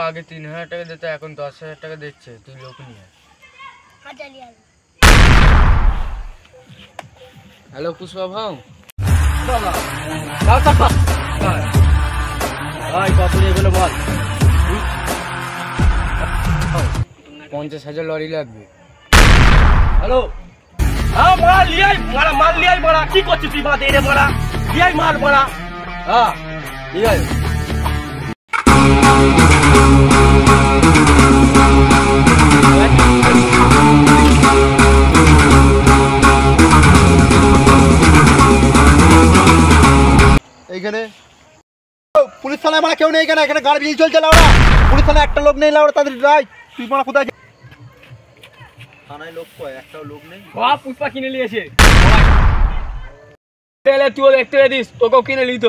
আগে 3000 টাকা দিতে, এখন 10,000 টাকা দিচ্ছে, তুই লোক নিয়ে। হ্যালো পুষ্পা ভাও, বল 50,000 লরি লাগবে। হ্যালো, হ্যাঁ মাল লিয়াই, মাল লিয়াই বড়া, কি করছিস তুই? মাল দে রে বড়া, লিয়াই মাল বড়া। হ্যাঁ ঠিক আছে। এইখানে পুলিশ থানায় মানে কেউ নেই, এখানে এখানে গাড়ি বেরিয়ে চলছে লাউড়া। পুলিশ থানায় একটা লোক নেই লাউড়া, তাদের রাই তুই মানে কোথায় থানায় লোক কয়, একটাও লোক নেই। পুষ্পা কিনে নিয়েছে, তুইও দেখতে দিস, তোকেও কিনে নিত।